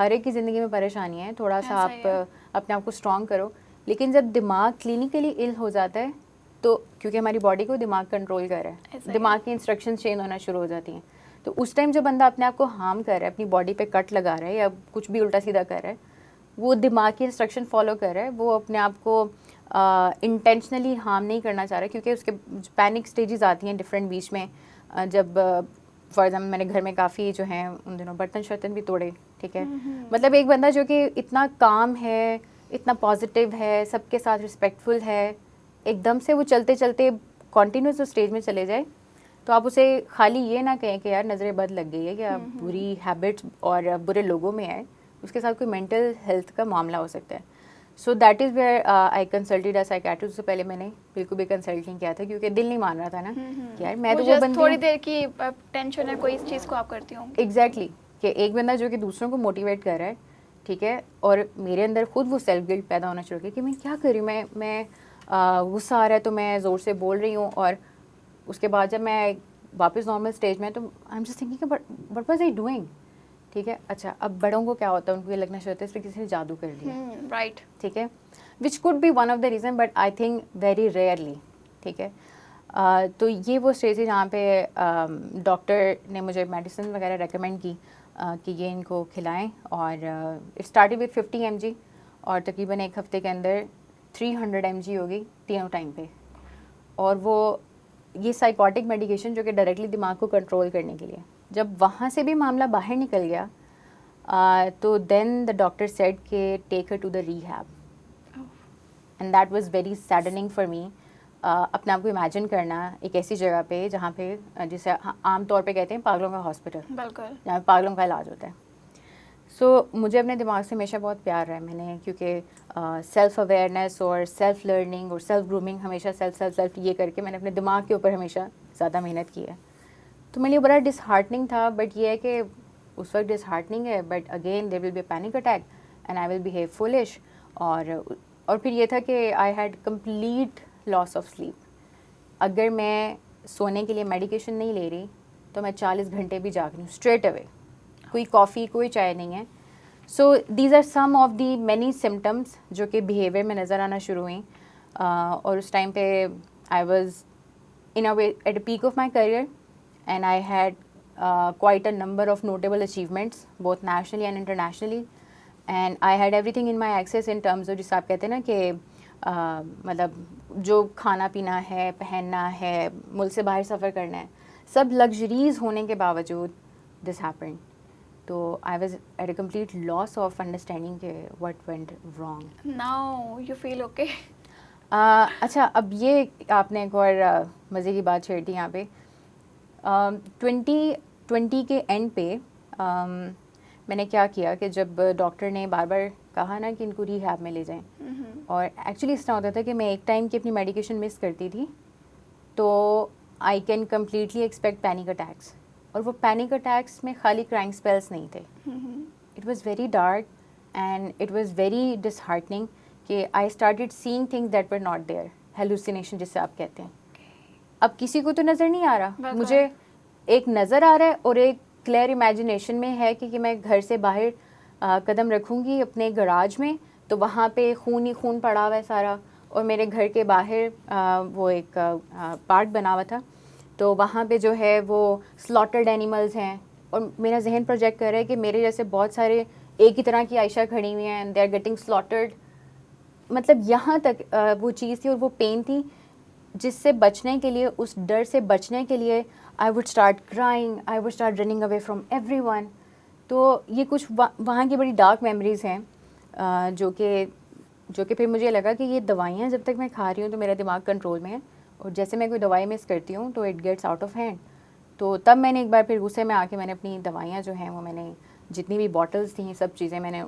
ہر ایک کی زندگی میں پریشانی ہے, تھوڑا سا آپ اپنے آپ کو اسٹرانگ کرو. لیکن جب دماغ کلینکلی ill ہو جاتا ہے تو کیونکہ ہماری باڈی کو دماغ کنٹرول کر رہا ہے, دماغ کی انسٹرکشن چینج ہونا شروع ہو جاتی ہیں, تو اس ٹائم جو بندہ اپنے آپ کو ہارم کر رہا ہے, اپنی باڈی پہ کٹ لگا رہا ہے یا کچھ بھی الٹا سیدھا کر رہا ہے, وہ دماغ کی انسٹرکشن فالو کر رہا ہے, وہ اپنے آپ کو انٹینشنلی ہارم نہیں کرنا چاہ رہا, کیونکہ اس کے پینک اسٹیجز آتی ہیں ڈفرینٹ بیچ میں. جب فار ایگزامپل میں نے گھر میں کافی جو ہیں ان دنوں برتن شرتن بھی توڑے, ٹھیک ہے, مطلب ایک بندہ جو کہ اتنا کام ہے, اتنا پازیٹیو ہے, سب کے ساتھ رسپیکٹفل ہے, ایک دم سے وہ چلتے چلتے کنٹینیوس اسٹیج میں چلے جائے, تو آپ اسے خالی یہ نہ کہیں کہ یار نظر بد لگ گئی ہے یا بری ہیبٹس اور برے لوگوں میں ہے, اس کے ساتھ کوئی مینٹل ہیلتھ کا معاملہ ہو سکتا ہے. So that is where I consulted a psychiatrist. سے پہلے میں نے بالکل بھی کنسلٹ نہیں کیا تھا کیونکہ دل نہیں مان رہا تھا نا کہ یار میں تو وہ بندی تھوڑی دیر کی ٹینشن ہے کوئی اس چیز کو آپ کرتی ہوں. ایگزیکٹلی, کہ ایک بندہ جو کہ دوسروں کو موٹیویٹ کر رہا ہے, ٹھیک ہے, اور میرے اندر خود وہ سیلف گلٹ پیدا ہونا شروع کیا کہ میں کیا کر رہی ہوں, میں غصہ آ رہا ہے تو میں زور سے بول رہی ہوں, اور اس کے بعد جب میں واپس نارمل اسٹیج میں تو آئی am just thinking what was I doing. ٹھیک ہے, اچھا اب بڑوں کو کیا ہوتا ہے, ان کو یہ لگنا چاہتا ہے اس پہ کسی نے جادو کر دیا, رائٹ, ٹھیک ہے, which could be one of the reason, but I think very rarely. ٹھیک ہے, تو یہ وہ اسٹیج ہے جہاں پہ ڈاکٹر نے مجھے میڈیسن وغیرہ ریکمینڈ کی کہ یہ ان کو کھلائیں, اور اٹ اسٹارٹیڈ وتھ 50 mg, اور تقریباً ایک ہفتے کے اندر 300 mg ہوگی تینوں ٹائم پہ. اور وہ یہ سائیکوٹک میڈیکیشن جو کہ ڈائریکٹلی دماغ کو کنٹرول کرنے کے لیے, جب وہاں سے بھی معاملہ باہر نکل گیا تو دین دا ڈاکٹر سیڈ کہ take her to the rehab, and that was very saddening for me. اپنے آپ کو امیجن کرنا ایک ایسی جگہ پہ جہاں پہ جسے عام طور پہ کہتے ہیں پاگلوں کا ہاسپٹل, بالکل, جہاں پہ پاگلوں کا علاج ہوتا ہے. سو مجھے اپنے دماغ سے ہمیشہ بہت پیار رہا ہے, میں نے کیونکہ سیلف اویئرنیس اور سیلف لرننگ اور سیلف گرومنگ ہمیشہ سیلف یہ کر کے میں نے اپنے دماغ کے اوپر ہمیشہ زیادہ محنت کی ہے. تو میرے لیے بڑا ڈس ہارٹنگ تھا, بٹ یہ ہے کہ اس وقت ڈس ہارٹنگ ہے, but again there will be a panic attack and I will behave foolish. اور پھر یہ تھا کہ I had complete loss of sleep. اگر میں سونے کے لیے میڈیکیشن نہیں لے رہی تو میں 40 گھنٹے بھی جاگ رہی ہوں اسٹریٹ اوے, کوئی کافی کوئی چائے نہیں ہے. So these are some of the many symptoms جو کہ بیہیویئر میں نظر آنا شروع ہوئیں, اور اس ٹائم پہ I was in a way at a peak of my career, and I had quite a number of notable achievements both nationally and internationally, and I had everything in my access in terms of جسے آپ کہتے ہیں نا کہ مطلب جو کھانا پینا ہے, پہننا ہے, ملک سے باہر سفر کرنا ہے, سب لگژریز ہونے کے باوجود this happened. تو I was at a complete loss of understanding کہ what went wrong. Now you feel okay? اچھا, اب یہ آپ نے ایک اور مزے کی بات چھیڑ دی یہاں پہ. 2020 کے اینڈ پہ میں نے کیا کیا کہ جب ڈاکٹر نے بار بار کہا نا کہ ان کو ریہیب میں لے جائیں, اور ایکچولی اس طرح ہوتا تھا کہ میں ایک ٹائم کی اپنی میڈیکیشن مس کرتی تھی تو I can completely expect panic attacks, اور وہ پینک اٹیکس میں خالی کرائنگ اسپیلس نہیں تھے. It was very dark and it was very disheartening کہ I started seeing things that were not there, hallucination جسے آپ کہتے ہیں. اب کسی کو تو نظر نہیں آ رہا, مجھے ایک نظر آ رہا ہے اور ایک کلیئر امیجنیشن میں ہے کہ میں گھر سے باہر قدم رکھوں گی اپنے گراج میں تو وہاں پہ خون ہی خون پڑا ہوا ہے سارا, اور میرے گھر کے باہر وہ ایک پارک بنا ہوا تھا تو وہاں پہ جو ہے وہ سلاٹرڈ اینیملز ہیں, اور میرا ذہن پروجیکٹ کر رہا ہے کہ میرے جیسے بہت سارے ایک ہی طرح کی عائشہ کھڑی ہوئی ہیں and they are getting slaughtered. مطلب یہاں تک وہ چیز تھی اور وہ پین تھی جس سے بچنے کے لیے, اس ڈر سے بچنے کے لیے I would start crying, I would start running away from every one. تو یہ کچھ وہاں کی بڑی ڈارک میموریز ہیں جو کہ پھر مجھے لگا کہ یہ دوائیاں جب تک میں کھا رہی ہوں تو میرا دماغ کنٹرول میں ہے, اور جیسے میں کوئی دوائی مس کرتی ہوں تو it gets out of hand. تو تب میں نے ایک بار پھر غصے میں آ کے میں نے اپنی دوائیاں جو ہیں وہ میں نے جتنی بھی بوٹلز تھیں سب چیزیں میں نے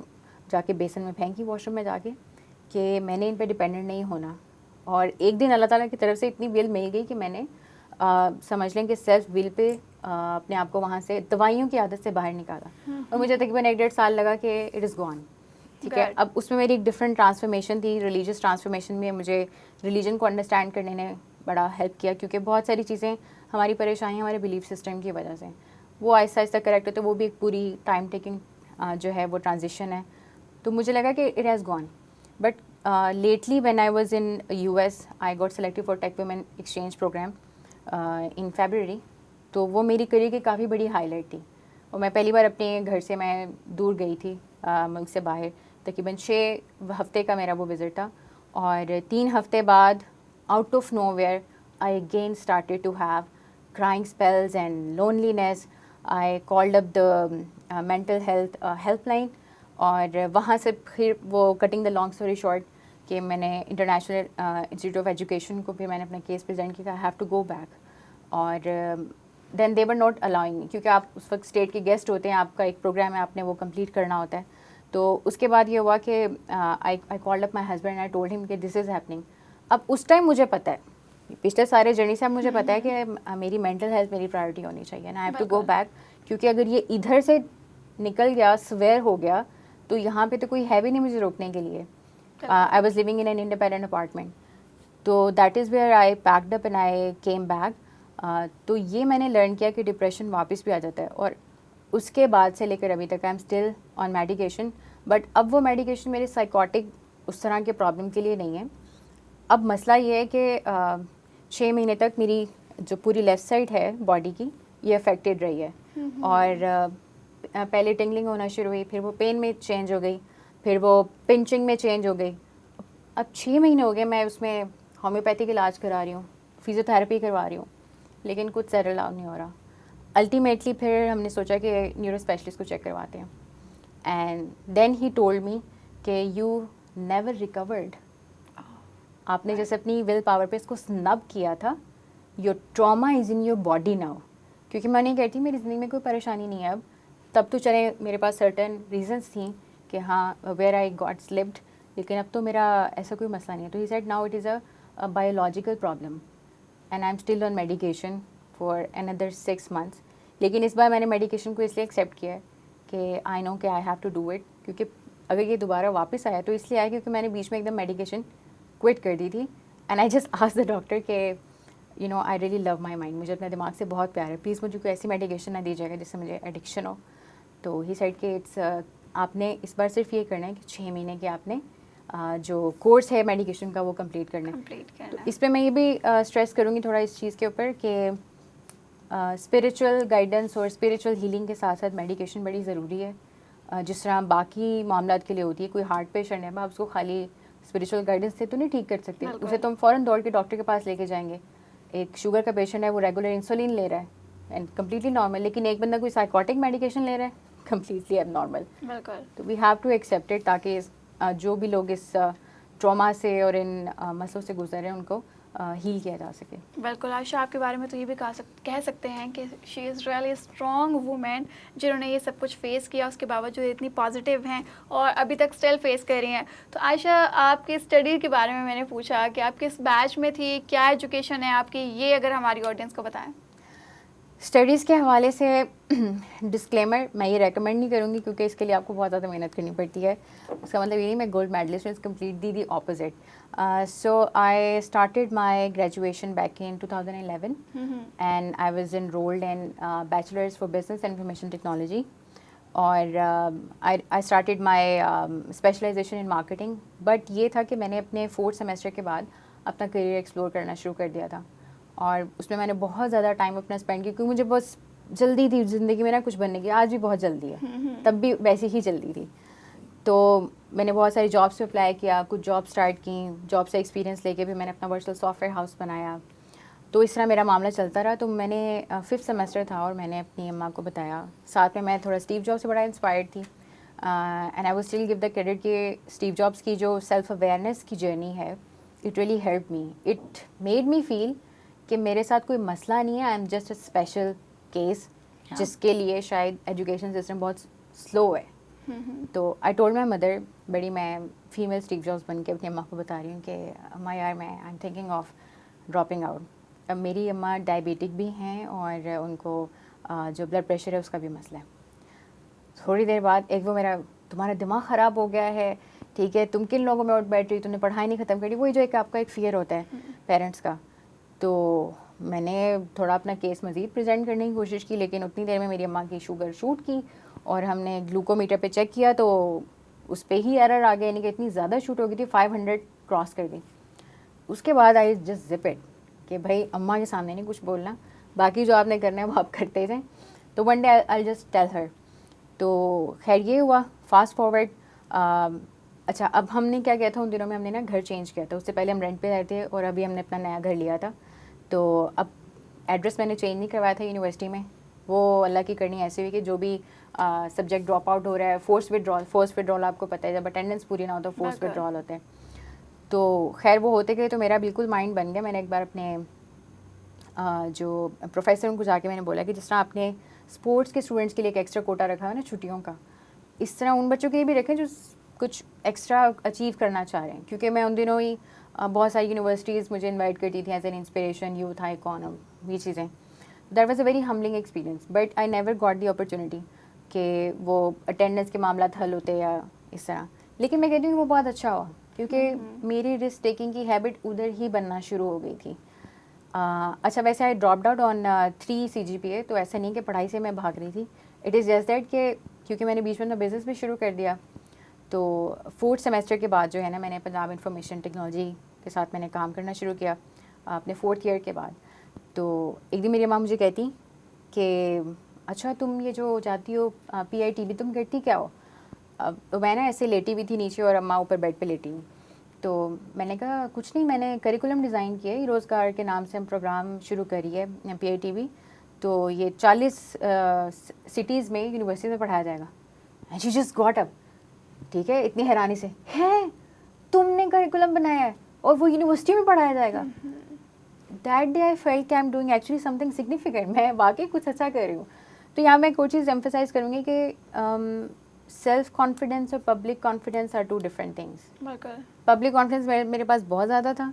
جا کے بیسن میں پھینکی واش روم میں جا کے کہ میں نے ان پہ ڈپینڈنٹ نہیں ہونا. اور ایک دن اللہ تعالیٰ کی طرف سے اتنی ول مل گئی کہ میں نے سمجھ لیں کہ سیلف ول پہ اپنے آپ کو وہاں سے دوائیوں کی عادت سے باہر نکالا, اور مجھے تقریباً 1.5 سال لگا کہ اٹ از گون. ٹھیک ہے, اب اس میں میری ایک ڈفرینٹ ٹرانسفارمیشن تھی, ریلیجیس ٹرانسفارمیشن میں مجھے ریلیجن کو انڈرسٹینڈ کرنے نے بڑا ہیلپ کیا, کیونکہ بہت ساری چیزیں ہماری پریشانیاں ہمارے بلیف سسٹم کی وجہ سے وہ آہستہ آہستہ کریکٹ ہوتے, وہ بھی ایک پوری ٹائم ٹیکنگ جو ہے وہ ٹرانزیشن ہے. تو مجھے لگا کہ it has gone. But lately when I was in U S I got selected for tech women exchange programme in February. تو وہ میری کریئر کی کافی بڑی ہائی لائٹ تھی. اور میں پہلی بار اپنے گھر سے میں دور گئی تھی ملک سے باہر. تقریباً 6 ہفتے کا میرا وہ وزٹ تھا. اور 3 ہفتے بعد out of nowhere I again started to have crying spells and loneliness. I called up the mental health helpline. اور وہاں سے پھر وہ cutting the long story short کہ میں نے انٹرنیشنل انسٹیٹیوٹ آف ایجوکیشن کو پھر میں نے اپنا کیس پریزنٹ کیا. I have to go back. اور then they were not allowing می, کیونکہ آپ اس وقت اسٹیٹ کے گیسٹ ہوتے ہیں, آپ کا ایک پروگرام ہے, آپ نے وہ کمپلیٹ کرنا ہوتا ہے. تو اس کے بعد یہ ہوا کہ آئی called up my husband, I told him کہ دس از ہیپننگ. اب اس ٹائم مجھے پتہ ہے, پچھلے سارے جرنی سے اب مجھے پتہ ہے کہ میری مینٹل ہیلتھ میری پرائرٹی ہونی چاہیے, and I have to go back. کیونکہ اگر یہ ادھر سے نکل گیا, سویئر ہو گیا, تو یہاں پہ تو کوئی ہے بھی نہیں مجھے روکنے کے لیے. I was living in an independent apartment. تو that is where I packed up and I came back. تو یہ میں نے لرن کیا کہ ڈپریشن واپس بھی آ جاتا ہے. اور اس کے بعد سے لے کر ابھی تک I am still on medication. But اب وہ میڈیکیشن میرے سائیکوٹک اس طرح کے پرابلم کے لیے نہیں ہے. اب مسئلہ یہ ہے کہ 6 مہینے تک میری جو پوری لیفٹ سائڈ ہے باڈی کی یہ افیکٹڈ رہی ہے. اور پہلے ٹنگلنگ ہونا شروع ہوئی, پھر وہ پین میں چینج ہو گئی, پھر وہ پنچنگ میں چینج ہو گئی. اب 6 مہینے ہو گئے میں اس میں ہومیوپیتھک علاج کرا رہی ہوں, فزیوتھیراپی کروا رہی ہوں, لیکن کچھ سیٹل آؤٹ نہیں ہو رہا. الٹیمیٹلی پھر ہم نے سوچا کہ نیورو اسپیشلسٹ کو چیک کرواتے ہیں. And then he told me کہ یو نیور ریکورڈ. آپ نے جیسے اپنی ول پاور پہ اس کو سنب کیا تھا, your trauma is in your body now. کیونکہ میں نہیں کہتی میری زندگی میں کوئی پریشانی نہیں ہے اب, تب تو چلے میرے پاس سرٹن ریزنس تھیں کہ ہاں ویئر آئی گاٹ سلپڈ, لیکن اب تو میرا ایسا کوئی مسئلہ نہیں ہے. تو he said now it is a biological problem and I am still on medication for another 6 months. لیکن اس بار میں نے میڈیکیشن کو اس لیے ایکسیپٹ کیا ہے کہ آئی نو کہ I have to do it. کیونکہ اگر یہ دوبارہ واپس آیا تو اس لیے آیا کیونکہ میں نے بیچ میں ایک دم میڈیکیشن کوئٹ کر دی تھی. And I just ask the doctor کہ you know I really love my mind, مجھے اپنے دماغ سے بہت پیار ہے, پلیز مجھے کوئی ایسی میڈیکیشن نہ دیجیے گا جس سے مجھے ایڈکشن ہو. تو ہی سیڈ کہ اٹس آپ نے اس بار صرف یہ کرنا ہے کہ 6 مہینے کے آپ نے جو کورس ہے میڈیکیشن کا وہ کمپلیٹ کرنا ہے. تو اس پہ میں یہ بھی اسٹریس کروں گی تھوڑا اس چیز کے اوپر کہ اسپریچول گائیڈنس اور اسپریچول ہیلنگ کے ساتھ ساتھ میڈیکیشن بڑی ضروری ہے. جس طرح باقی معاملات کے لیے ہوتی ہے, کوئی ہارٹ پیشنٹ ہے آپ اس کو خالی اسپریچول گائیڈنس سے تو نہیں ٹھیک کر سکتے, اسے تو ہم فوراً دوڑ کے ڈاکٹر کے پاس لے کے جائیں گے. ایک شوگر کا پیشنٹ ہے, وہ ریگولر انسولین لے رہا ہے اینڈ کمپلیٹلی نارمل, لیکن ایک بندہ کوئی سائیکوٹک میڈیکیشن لے رہا ہے کمپلیٹلی اب نارمل. تو we have to accept it تاکہ جو بھی لوگ اس ٹراما سے اور ان مسئلوں سے گزر رہے ہیں ان کو ہیل کیا جا سکے. بالکل. عائشہ آپ کے بارے میں تو یہ بھی کہہ سکتے ہیں کہ شی از ریئلی اسٹرانگ وومین جنہوں نے یہ سب کچھ فیس کیا, اس کے باوجود اتنی پازیٹیو ہیں اور ابھی تک اسٹل فیس کر رہی ہیں. تو عائشہ آپ کی اسٹڈی کے بارے میں نے پوچھا کہ آپ کس بیچ میں تھی, کیا ایجوکیشن ہے آپ کی, یہ اگر ہماری آڈینس کو بتائیں. اسٹڈیز کے حوالے سے ڈسکلیمر میں یہ ریکمینڈ نہیں کروں گی کیونکہ اس کے لیے آپ کو بہت زیادہ محنت کرنی پڑتی ہے. اس کا مطلب یہ نہیں میں گولڈ میڈلسٹ ہوں, completely the opposite. So I started my graduation back in 2011 and I was enrolled in bachelors for business and information technology. اور I started my specialization in marketing. But یہ تھا کہ میں نے اپنے 4th سیمسٹر کے بعد اپنا کریئر ایکسپلور کرنا شروع کر دیا تھا, اور اس میں نے بہت زیادہ ٹائم اپنا اسپینڈ کیا کیونکہ مجھے بس جلدی تھی زندگی میں نا کچھ بننے کی. آج بھی بہت جلدی ہے, تب بھی ویسی ہی جلدی تھی. تو میں نے بہت ساری جابس پہ اپلائی کیا, کچھ جاب اسٹارٹ کی, جاب سے ایکسپیرینس لے کے بھی میں نے اپنا ورچوئل سافٹ ویئر ہاؤس بنایا. تو اس طرح میرا معاملہ چلتا رہا. تو میں نے 5th سیمسٹر تھا اور میں نے اپنی اماں کو بتایا. ساتھ میں تھوڑا اسٹیو جابس سے بڑا انسپائرڈ تھی, and I will still give the credit کہ اسٹیو جابس کی جو سیلف اویئرنیس کی جرنی ہے it really help me. It made me feel کہ میرے ساتھ کوئی مسئلہ نہیں ہے, I am just a special case جس کے لیے شاید ایجوکیشن سسٹم بہت سلو ہے. تو آئی ٹولڈ مائی مدر, بڑی میں فیمیل اسٹیو جابس بن کے اپنی اماں کو بتا رہی ہوں کہ اماں یار میں I am thinking of dropping out. اب میری اماں ڈائبیٹک بھی ہیں اور ان کو جو بلڈ پریشر ہے اس کا بھی مسئلہ ہے. تھوڑی دیر بعد ایک وہ میرا تمہارا دماغ خراب ہو گیا ہے, ٹھیک ہے تم کن لوگوں میں اٹھ بیٹھ رہی, تم نے پڑھائی نہیں ختم کری, وہی جو ایک آپ کا ایک فیئر ہوتا ہے پیرنٹس کا. تو میں نے تھوڑا اپنا کیس مزید پریزنٹ کرنے کی کوشش کی, لیکن اتنی دیر میں میری اماں کی شوگر شوٹ کی اور ہم نے گلوکومیٹر پہ چیک کیا تو اس پہ ہی ایرر آ گیا, یعنی کہ اتنی زیادہ شوٹ ہو گئی تھی, 500 کراس کر گئی. اس کے بعد آئی جسٹ زپ اٹ کہ بھائی اماں کے سامنے نہیں کچھ بولنا, باقی جو آپ نے کرنا ہے وہ آپ کرتے جائیں. تو one day I just tell her. تو خیر یہ ہوا, فاسٹ فارورڈ. اچھا اب ہم نے کیا کیا تھا ان دنوں میں, ہم نے نا گھر چینج کیا تھا. اس سے پہلے ہم رینٹ پہ رہتے تھے اور ابھی ہم نے اپنا نیا گھر لیا تھا. تو اب ایڈریس میں نے چینج نہیں کروایا تھا یونیورسٹی میں. وہ اللہ کی کرنی ایسی ہوئی کہ جو بھی سبجیکٹ ڈراپ آؤٹ ہو رہا ہے, فورس وڈرال آپ کو پتہ ہے جب اٹینڈنس پوری نہ ہو تو فورس وڈرال ہوتے ہیں. تو خیر وہ ہوتے گئے تو میرا بالکل مائنڈ بن گیا. میں نے ایک بار اپنے جو پروفیسر ان کو جا کے میں نے بولا کہ جس طرح آپ نے اسپورٹس کے اسٹوڈنٹس کے لیے ایک ایکسٹرا کوٹا رکھا ہے نا چھٹیوں کا, اس طرح ان بچوں کے لیے بھی رکھیں جو کچھ ایکسٹرا اچیو کرنا چاہ رہے ہیں. کیونکہ میں ان دنوں ہی بہت ساری یونیورسٹیز مجھے انوائٹ کرتی تھیں as an inspiration, youth icon, یہ چیزیں. That was a very humbling experience, but I never got the opportunity کہ وہ اٹینڈنس کے معاملات حل ہوتے یا اس طرح. لیکن میں کہتی ہوں کہ وہ بہت اچھا ہوا کیونکہ میری رسک ٹیکنگ کی ہیبٹ ادھر ہی بننا شروع ہو گئی تھی. اچھا ویسے آئی ڈراپڈ آؤٹ آن 3 CGPA, تو ایسا نہیں کہ پڑھائی سے میں بھاگ رہی تھی. اٹ از جسٹ دیٹ کہ کیونکہ میں نے بیچ میں بزنس بھی شروع کر دیا, تو 4th سیمسٹر کے بعد جو ہے نا میں نے پنجاب انفارمیشن ٹیکنالوجی کے ساتھ میں نے کام کرنا شروع کیا اپنے 4th ایئر کے بعد. تو ایک دن میری ماں مجھے کہتی کہ اچھا تم یہ جو جاتی ہو PITB تم کرتی کیا ہو؟ تو میں نا ایسے لیٹی ہوئی تھی نیچے اور اماں اوپر بیڈ پہ لیٹی ہوئی. تو میں نے کہا کچھ نہیں, میں نے کریکولم ڈیزائن کیا ہے, روزگار کے نام سے ہم پروگرام شروع کری ہے PITB, تو یہ 40 سٹیز میں یونیورسٹی میں پڑھایا جائے گا. And she just got up, ٹھیک ہے, اتنی حیرانی سے, ہے تم نے کریکولم بنایا ہے اور وہ یونیورسٹی میں پڑھایا جائے گا. دیٹ ڈے آئی فیلٹ کہ I am doing actually some thing significant, میں واقعی کچھ اچھا کر رہی ہوں. تو یہاں میں کوئی چیز ایمفسائز کروں گی کہ سیلف کانفیڈینس اور public confidence are 2 different things. بالکل. پبلک کانفیڈینس میرے پاس بہت زیادہ تھا,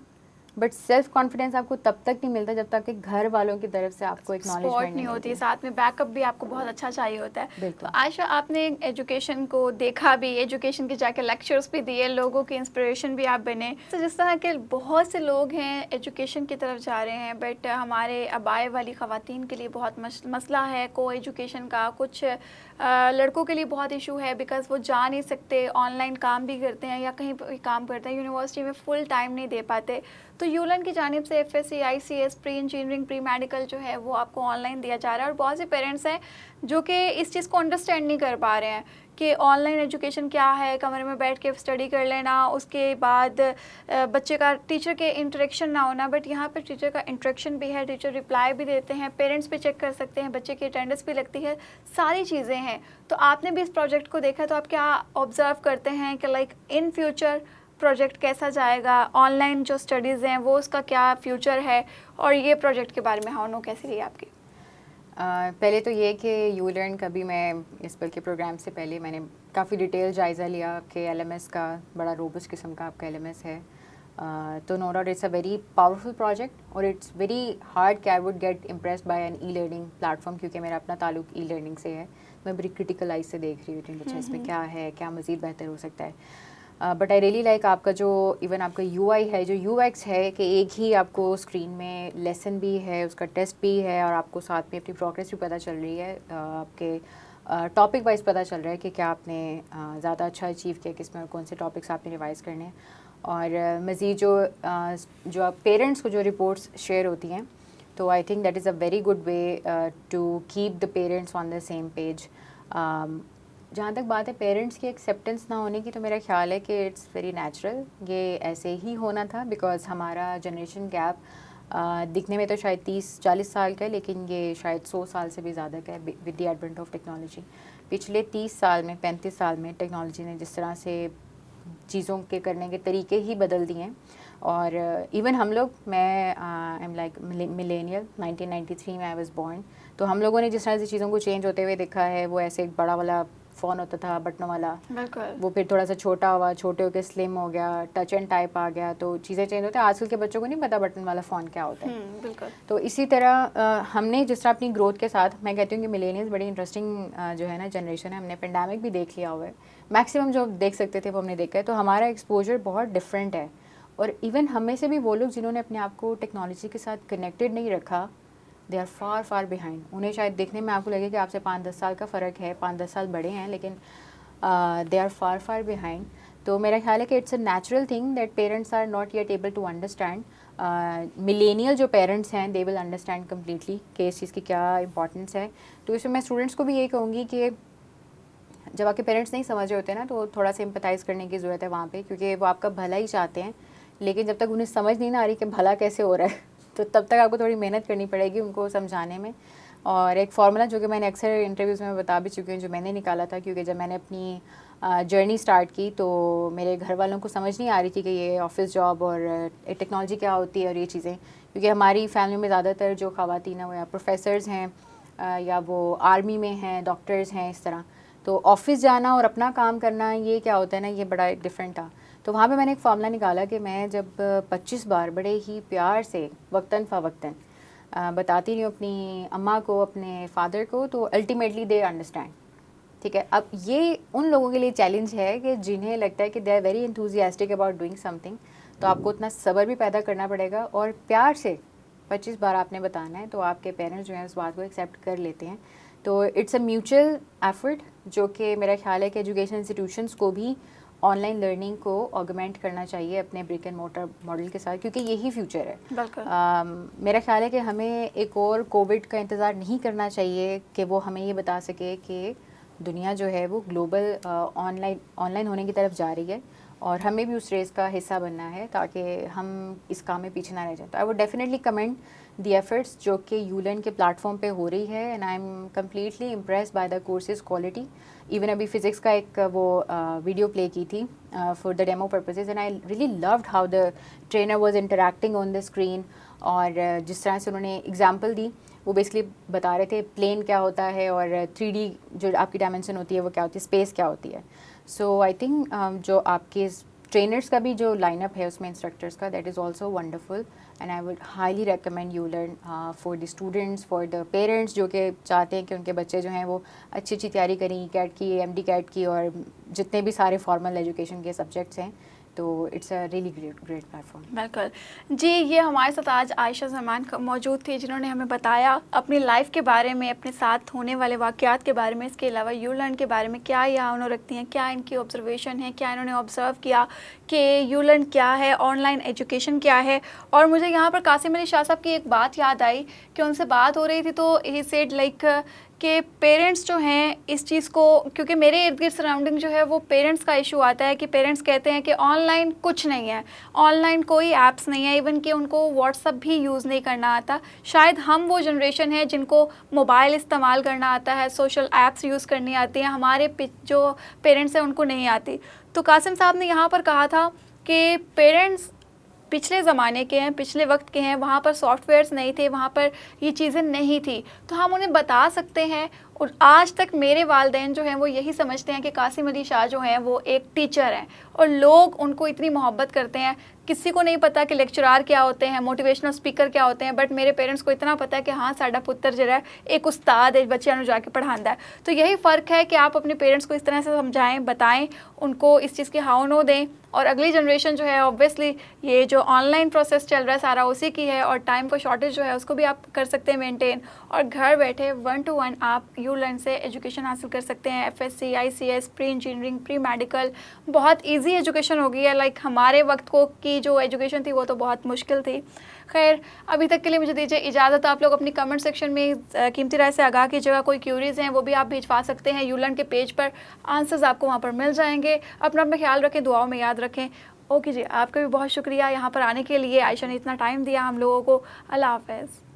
بٹ سیلف کانفیڈینس آپ کو تب تک نہیں ملتا جب تک کہ گھر والوں کی طرف سے آپ کو سپورٹ نہیں ہوتی, ساتھ میں بیک اپ بھی آپ کو بہت اچھا چاہیے ہوتا ہے. بالکل. تو عائشہ آپ نے ایجوکیشن کو دیکھا بھی, ایجوکیشن کے جا کے لیکچرز بھی دیے, لوگوں کی انسپریشن بھی آپ بنے. تو جس طرح کے بہت سے لوگ ہیں ایجوکیشن کی طرف جا رہے ہیں, بٹ ہمارے ابائے والی خواتین کے لیے بہت مسئلہ ہے کو ایجوکیشن کا. کچھ لڑکوں کے لیے بہت ایشو ہے بیکاز وہ جا نہیں سکتے, آن لائن کام بھی کرتے ہیں یا کہیں پہ کام کرتے ہیں, یونیورسٹی میں فل ٹائم نہیں دے پاتے. تو یولن کی جانب سے FSC ICS pre engineering pre medical جو ہے وہ آپ کو آن لائن دیا جا رہا ہے, اور بہت سے پیرنٹس ہیں جو کہ اس چیز کو انڈرسٹینڈ نہیں کر پا رہے ہیں کہ آن لائن ایجوکیشن کیا ہے, کمرے میں بیٹھ کے اسٹڈی کر لینا, اس کے بعد بچے کا ٹیچر کے انٹریکشن نہ ہونا. بٹ یہاں پہ ٹیچر کا انٹریکشن بھی ہے, ٹیچر رپلائی بھی دیتے ہیں, پیرنٹس بھی چیک کر سکتے ہیں, بچے کی اٹینڈنس بھی لگتی ہے, ساری چیزیں ہیں. تو آپ نے بھی اس پروجیکٹ کو دیکھا, تو آپ کیا آبزرو کرتے ہیں کہ لائک ان فیوچر پروجیکٹ کیسا جائے گا, آن لائن جو اسٹڈیز ہیں وہ اس کا کیا فیوچر ہے, اور یہ پروجیکٹ کے بارے میں ہاؤ کیسی رہی آپ کی؟ پہلے تو یہ کہ یو لرن کا بھی میں اس پر کے پروگرام سے پہلے میں نے کافی ڈیٹیل جائزہ لیا کہ LMS کا بڑا روبسٹ قسم کا آپ کا LMS ہے. تو no doubt it's a very powerful project, اور اٹس ویری ہارڈ کہ I would get impressed by an e learning platform, کیونکہ میرا اپنا تعلق ای لرننگ سے ہے. میں بڑی کرٹیکل آئز سے دیکھ رہی ہوتی ہوں اچھا اس میں کیا ہے, کیا مزید بہتر ہو سکتا ہے. بٹ آئی ریئلی لائک آپ کا جو ایون آپ کا UI ہے, جو UX ہے کہ ایک ہی آپ کو اسکرین میں لیسن بھی ہے, اس کا ٹیسٹ بھی ہے, اور آپ کو ساتھ میں اپنی پروگریس بھی پتہ چل رہی ہے, آپ کے ٹاپک وائز پتہ چل رہا ہے کہ کیا آپ نے زیادہ اچھا اچیو کیا کس میں, اور کون سے ٹاپکس آپ نے ریوائز کرنے ہیں. اور مزید جو آپ پیرنٹس کو جو رپورٹس شیئر ہوتی ہیں, تو I think that is a very good way to keep the parents on the same page. جہاں تک بات ہے پیرنٹس کی ایکسیپٹنس نہ ہونے کی, تو میرا خیال ہے کہ اٹس ویری نیچرل, یہ ایسے ہی ہونا تھا بیکاز ہمارا جنریشن گیپ دکھنے میں تو شاید 30-40 سال کا ہے, لیکن یہ شاید 100 سال سے بھی زیادہ کا ہے with the Advent of technology. پچھلے 30 سال میں 35 سال میں ٹیکنالوجی نے جس طرح سے چیزوں کے کرنے کے طریقے ہی بدل دیے ہیں. اور ایون ہم لوگ, میں آئی ایم لائک ملینیل, 1993 میں آئی واز بورن, تو ہم لوگوں نے جس طرح سے چیزوں کو چینج ہوتے ہوئے دیکھا ہے, وہ ایسے ایک بڑا والا فون ہوتا تھا بٹنوں والا, وہ پھر تھوڑا سا چھوٹا ہوا, چھوٹے ہو کے سلم ہو گیا, ٹچ اینڈ ٹائپ آ گیا, تو چیزیں چینج ہوتی ہیں. آج کل کے بچوں کو نہیں پتا بٹن والا فون کیا ہوتا ہے. بالکل. تو اسی طرح ہم نے جس طرح اپنی گروتھ کے ساتھ, میں کہتی ہوں کہ ملینیلز بڑی انٹرسٹنگ جو ہے نا جنریشن ہے, ہم نے پینڈیمک بھی دیکھ لیا ہوا ہے, میکسیمم جو دیکھ سکتے تھے وہ ہم نے دیکھا ہے. تو ہمارا ایکسپوجر بہت ڈفرینٹ ہے, اور ایون ہم میں سے بھی وہ لوگ جنہوں نے اپنے آپ کو ٹیکنالوجی کے ساتھ کنیکٹڈ نہیں رکھا, they are far far behind. انہیں شاید دیکھنے میں آپ کو لگے کہ آپ سے 5-10 سال کا فرق ہے, 5-10 سال بڑے ہیں, لیکن they are far far behind. تو میرا خیال ہے کہ it's a natural thing that parents are not yet able to understand. Millennial جو پیرنٹس ہیں دے ول انڈرسٹینڈ کمپلیٹلی کہ اس چیز کی کیا امپورٹنس ہے. تو اس میں اسٹوڈنٹس کو بھی یہی کہوں گی کہ جب آپ کے پیرنٹس نہیں سمجھ رہے ہوتے نا تو تھوڑا سا امپتھائز کرنے کی ضرورت ہے وہاں پہ, کیونکہ وہ آپ کا بھلا ہی چاہتے ہیں, لیکن جب تک انہیں سمجھ نہیں نہ آ رہی کہ بھلا کیسے ہو رہا ہے تو تب تک آپ کو تھوڑی محنت کرنی پڑے گی ان کو سمجھانے میں. اور ایک فارمولا جو کہ میں نے اکثر انٹرویوز میں بتا بھی چکی ہوں, جو میں نے نکالا تھا, کیونکہ جب میں نے اپنی جرنی اسٹارٹ کی تو میرے گھر والوں کو سمجھ نہیں آ رہی تھی کہ یہ آفس جاب اور ٹیکنالوجی کیا ہوتی ہے اور یہ چیزیں, کیونکہ ہماری فیملی میں زیادہ تر جو خواتین ہیں وہ یا پروفیسرز ہیں یا وہ آرمی میں ہیں, ڈاکٹرز ہیں, اس طرح. تو آفس جانا اور اپنا کام کرنا یہ کیا ہوتا ہے نا, یہ بڑا ڈفرینٹ تھا. تو وہاں پہ میں نے ایک فارمولا نکالا کہ میں جب 25 بار بڑے ہی پیار سے وقتاً فوقتاً بتاتی رہی ہوں اپنی اماں کو, اپنے فادر کو, تو الٹیمیٹلی دے انڈرسٹینڈ. ٹھیک ہے, اب یہ ان لوگوں کے لیے چیلنج ہے کہ جنہیں لگتا ہے کہ they are very enthusiastic about doing something, تو آپ کو اتنا صبر بھی پیدا کرنا پڑے گا اور پیار سے 25 بار آپ نے بتانا ہے, تو آپ کے پیرنٹس جو ہیں اس بات کو ایکسیپٹ کر لیتے ہیں. تو اٹس اے میوچل ایفرٹ, جو کہ میرا خیال ہے کہ ایجوکیشن انسٹیٹیوشنس کو بھی آن لائن لرننگ کو آگمنٹ کرنا چاہیے اپنے بریک اینڈ مورٹر ماڈل کے ساتھ, کیونکہ یہی فیوچر ہے. میرا خیال ہے کہ ہمیں ایک اور کووڈ کا انتظار نہیں کرنا چاہیے کہ وہ ہمیں یہ بتا سکے کہ دنیا جو ہے وہ گلوبل آن لائن ہونے کی طرف جا رہی ہے, اور ہمیں بھی اس ریس کا حصہ بننا ہے تاکہ ہم اس کام میں پیچھے نہ رہ جائیں. تو I would definitely commend the efforts جو کہ یو لرن کے پلیٹ فارم پہ ہو رہی ہے, and I am completely impressed by the courses quality. Even ابھی فزکس کا ایک وہ ویڈیو پلے کی تھی for the demo purposes, and I really loved how the trainer was interacting on the screen, اور جس طرح سے انہوں نے اگزامپل دی, وہ بیسکلی بتا رہے تھے پلین کیا ہوتا ہے اور 3D جو آپ کی ڈائمینشن ہوتی ہے وہ کیا ہوتی ہے, اسپیس کیا ہوتی ہے. سو آئی تھنک جو آپ کے ٹرینرس کا بھی جو لائن اپ ہے اس میں انسٹرکٹرس کا, that is also wonderful, and I would highly recommend you learn for the students, for the parents جو کہ چاہتے ہیں کہ ان کے بچے جو ہیں وہ اچھی تیاری کریں کیٹ کی, MD کیٹ کی, اور جتنے بھی سارے فارمل ایجوکیشن کے سبجیکٹس ہیں. تو it's a really great platform. بالکل جی, یہ ہمارے ساتھ آج عائشہ زمان موجود تھی جنہوں نے ہمیں بتایا اپنی لائف کے بارے میں, اپنے ساتھ ہونے والے واقعات کے بارے میں, اس کے علاوہ یو لرن کے بارے میں کیا یہاں انہوں رکھتی ہیں, کیا ان کی آبزرویشن ہے, کیا انہوں نے آبزرو کیا کہ یو لرن کیا ہے, آن لائن ایجوکیشن کیا ہے. اور مجھے یہاں پر قاسم علی شاہ صاحب کی ایک بات یاد آئی کہ ان سے بات ہو رہی تھی تو ہی سیڈ لائک کہ پیرنٹس جو ہیں اس چیز کو, کیونکہ میرے ارد گرد سراؤنڈنگ جو ہے وہ پیرنٹس کا ایشو آتا ہے کہ پیرنٹس کہتے ہیں کہ آن لائن کچھ نہیں ہے, آن لائن کوئی ایپس نہیں ہے, ایون کہ ان کو واٹس ایپ بھی یوز نہیں کرنا آتا. شاید ہم وہ جنریشن ہے جن کو موبائل استعمال کرنا آتا ہے, سوشل ایپس یوز کرنی آتی ہیں, ہمارے جو پیرنٹس ہیں ان کو نہیں آتی. تو قاسم صاحب نے یہاں پر کہا تھا کہ پیرنٹس پچھلے زمانے کے ہیں, پچھلے وقت کے ہیں, وہاں پر سافٹ ویئرس نہیں تھے, وہاں پر یہ چیزیں نہیں تھی, تو ہم انہیں بتا سکتے ہیں. اور آج تک میرے والدین جو ہیں وہ یہی سمجھتے ہیں کہ قاسم علی شاہ جو ہیں وہ ایک ٹیچر ہیں, اور لوگ ان کو اتنی محبت کرتے ہیں. کسی کو نہیں پتا کہ لیکچرار کیا ہوتے ہیں, موٹیویشنل اسپیکر کیا ہوتے ہیں, بٹ میرے پیرنٹس کو اتنا پتا ہے کہ ہاں ساڈا پتر جو ہے ایک استاد ہے, بچیاں نو جا کے پڑھاندا ہے. تو یہی فرق ہے کہ آپ اپنے پیرنٹس کو اس طرح سے سمجھائیں, بتائیں, ان کو اس چیز کی ہاؤ نو دیں. اور اگلی جنریشن جو ہے اوبویسلی یہ جو آن لائن پروسیس چل رہا ہے سارا اسی کی ہے, اور ٹائم کو شارٹیج جو ہے اس کو بھی آپ کر سکتے ہیں مینٹین, اور گھر بیٹھے 1 to 1 آپ یو لرن سے ایجوکیشن حاصل کر سکتے ہیں. FSC, ICS, pre engineering, pre medical, بہت ایزی ایجوکیشن ہو گئی ہے. لائک ہمارے وقت کو کی جو ایجوکیشن تھی وہ تو بہت مشکل تھی. خیر ابھی تک کے لیے مجھے دیجیے اجازت. آپ لوگ اپنی کمنٹ سیکشن میں قیمتی رائے سے آگاہ کیجیے گا, کوئی کیوریز ہیں وہ بھی آپ بھیجوا سکتے ہیں. یو لرن کے پیج پر آنسرز آپ کو وہاں پر مل جائیں گے. اپنا خیال رکھیں, دعاؤں میں یاد رکھیں. اوکے جی, آپ کا بھی بہت شکریہ یہاں پر آنے کے لیے. عائشہ نے اتنا ٹائم دیا ہم لوگوں کو. اللہ حافظ.